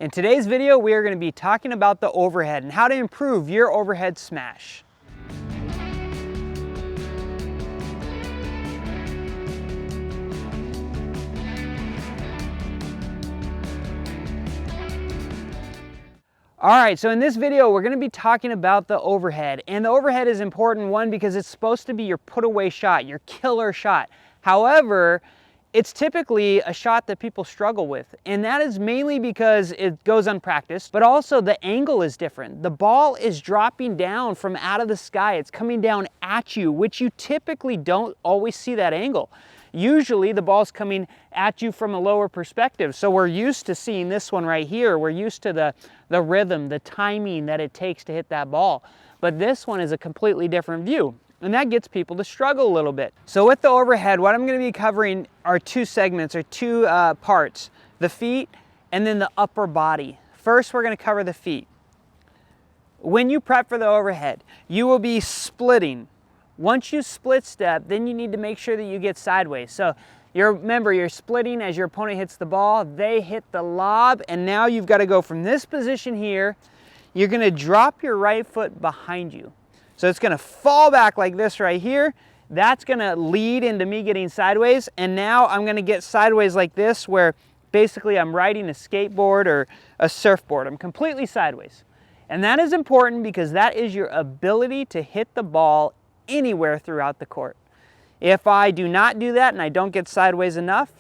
In today's video, we are going to be talking about the overhead and how to improve your overhead smash. All right, so in this video, we're going to be talking about the overhead. And the overhead is important, one, because it's supposed to be your put away shot, your killer shot. However, it's typically a shot that people struggle with, and that is mainly because it goes unpracticed, but also the angle is different. The ball is dropping down from out of the sky. It's coming down at you, which you typically don't always see that angle. Usually the ball's coming at you from a lower perspective. So we're used to seeing this one right here. We're used to the rhythm, the timing that it takes to hit that ball. But this one is a completely different view. And that gets people to struggle a little bit. So with the overhead, what I'm going to be covering are two segments, or two parts, the feet and then the upper body. First, we're going to cover the feet. When you prep for the overhead, you will be splitting. Once you split step, then you need to make sure that you get sideways. So remember, you're splitting as your opponent hits the ball, they hit the lob, and now you've got to go from this position here. You're going to drop your right foot behind you. So it's going to fall back like this right here. That's going to lead into me getting sideways. And now I'm going to get sideways like this, where basically I'm riding a skateboard or a surfboard. I'm completely sideways. And that is important because that is your ability to hit the ball anywhere throughout the court. If I do not do that and I don't get sideways enough,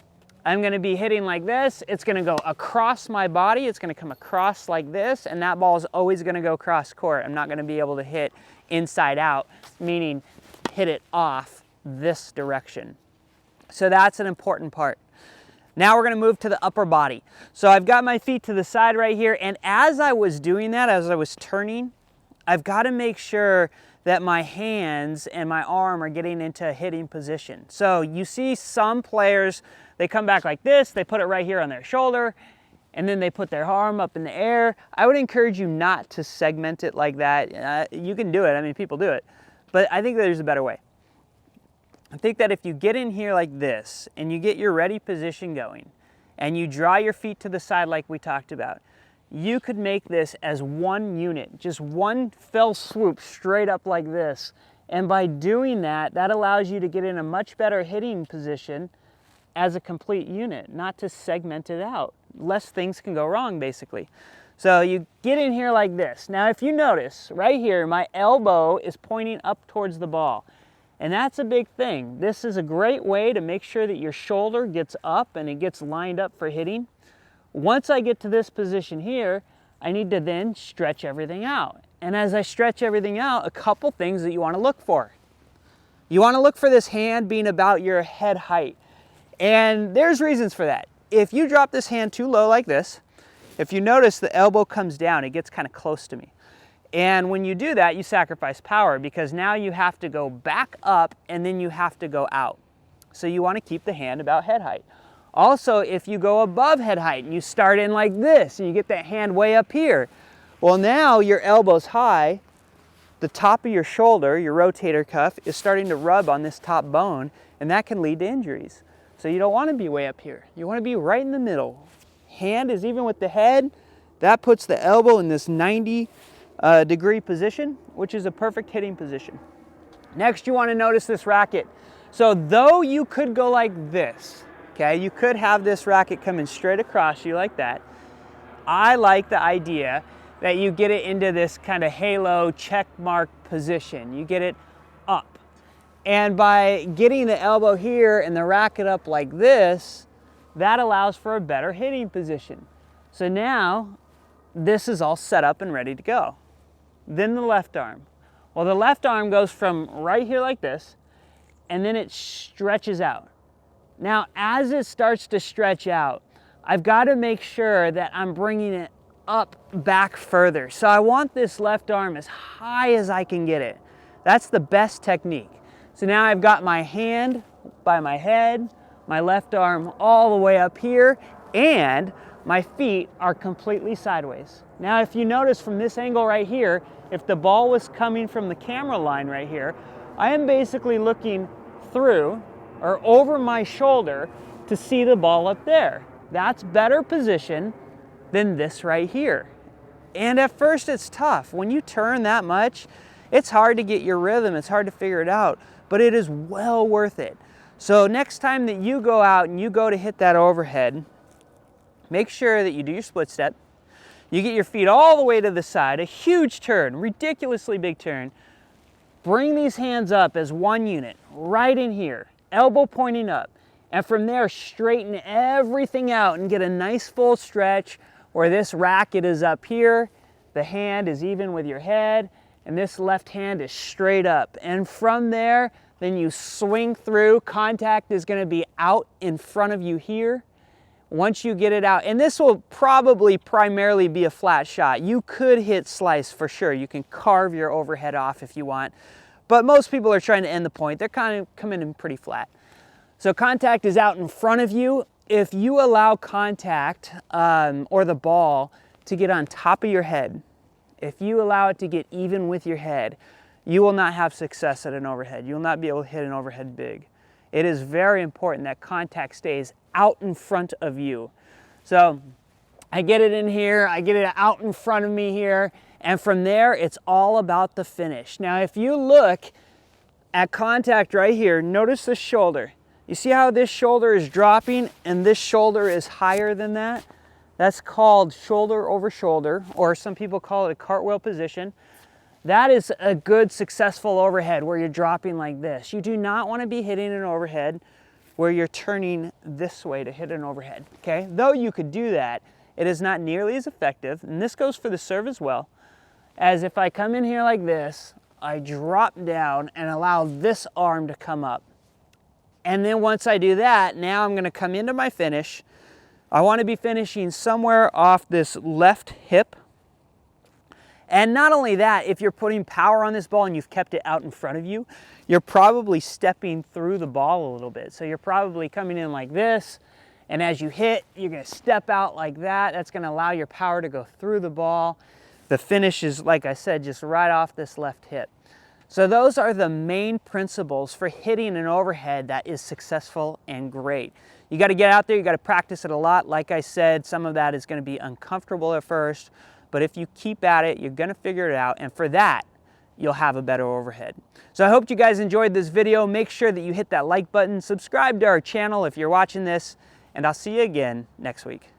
I'm going to be hitting like this. It's going to go across my body. It's going to come across like this, and that ball is always going to go cross court. I'm not going to be able to hit inside out, meaning hit it off this direction. So that's an important part. Now we're going to move to the upper body. So I've got my feet to the side right here, and as I was doing that, as I was turning, I've got to make sure that my hands and my arm are getting into a hitting position. So you see some players, they come back like this, they put it right here on their shoulder, and then they put their arm up in the air. I would encourage you not to segment it like that. You can do it, I mean, people do it, but I think there's a better way. I think that if you get in here like this, and you get your ready position going, and you draw your feet to the side like we talked about, you could make this as one unit, just one fell swoop straight up like this. And by doing that, that allows you to get in a much better hitting position as a complete unit, not to segment it out. Less things can go wrong, basically. So you get in here like this. Now, if you notice, right here, my elbow is pointing up towards the ball. And that's a big thing. This is a great way to make sure that your shoulder gets up and it gets lined up for hitting. Once I get to this position here, I need to then stretch everything out. And as I stretch everything out, a couple things that you want to look for. You want to look for this hand being about your head height. And there's reasons for that. If you drop this hand too low like this, if you notice the elbow comes down, it gets kind of close to me. And when you do that, you sacrifice power because now you have to go back up and then you have to go out. So you want to keep the hand about head height. Also, if you go above head height and you start in like this and you get that hand way up here, well, now your elbow's high, the top of your shoulder, your rotator cuff, is starting to rub on this top bone, and that can lead to injuries. So you don't want to be way up here. You want to be right in the middle. Hand is even with the head. That puts the elbow in this 90-degree position, which is a perfect hitting position. Next, you want to notice this racket. So though you could go like this, okay, you could have this racket coming straight across you like that. I like the idea that you get it into this kind of halo check mark position. You get it up. And by getting the elbow here and the racket up like this, that allows for a better hitting position. So now this is all set up and ready to go. Then the left arm. Well, the left arm goes from right here like this, and then it stretches out. Now, as it starts to stretch out, I've got to make sure that I'm bringing it up back further. So I want this left arm as high as I can get it. That's the best technique. So now I've got my hand by my head, my left arm all the way up here, and my feet are completely sideways. Now, if you notice from this angle right here, if the ball was coming from the camera line right here, I am basically looking through or over my shoulder to see the ball up there. That's better position than this right here. And at first it's tough. When you turn that much, it's hard to get your rhythm, it's hard to figure it out, but it is well worth it. So next time that you go out and you go to hit that overhead, make sure that you do your split step. You get your feet all the way to the side, a huge turn, ridiculously big turn. Bring these hands up as one unit, right in here, elbow pointing up. And from there, straighten everything out and get a nice full stretch where this racket is up here, the hand is even with your head, and this left hand is straight up. And from there, then you swing through. Contact is gonna be out in front of you here. Once you get it out, and this will probably primarily be a flat shot. You could hit slice for sure. You can carve your overhead off if you want, but most people are trying to end the point. They're kind of coming in pretty flat. So contact is out in front of you. If you allow contact or the ball to get on top of your head, if you allow it to get even with your head, you will not have success at an overhead. You will not be able to hit an overhead big. It is very important that contact stays out in front of you. So I get it in here, I get it out in front of me here, and from there, it's all about the finish. Now, if you look at contact right here, notice the shoulder. You see how this shoulder is dropping and this shoulder is higher than that? That's called shoulder over shoulder, or some people call it a cartwheel position. That is a good successful overhead where you're dropping like this. You do not want to be hitting an overhead where you're turning this way to hit an overhead, okay? Though you could do that, it is not nearly as effective, and this goes for the serve as well, as if I come in here like this, I drop down and allow this arm to come up. And then once I do that, now I'm gonna come into my finish. I wanna be finishing somewhere off this left hip. And not only that, if you're putting power on this ball and you've kept it out in front of you, you're probably stepping through the ball a little bit. So you're probably coming in like this, and as you hit, you're gonna step out like that. That's gonna allow your power to go through the ball. The finish is, like I said, just right off this left hip. So those are the main principles for hitting an overhead that is successful and great. You gotta get out there, you gotta practice it a lot. Like I said, some of that is gonna be uncomfortable at first, but if you keep at it, you're gonna figure it out, and for that, you'll have a better overhead. So I hope you guys enjoyed this video. Make sure that you hit that like button, subscribe to our channel if you're watching this, and I'll see you again next week.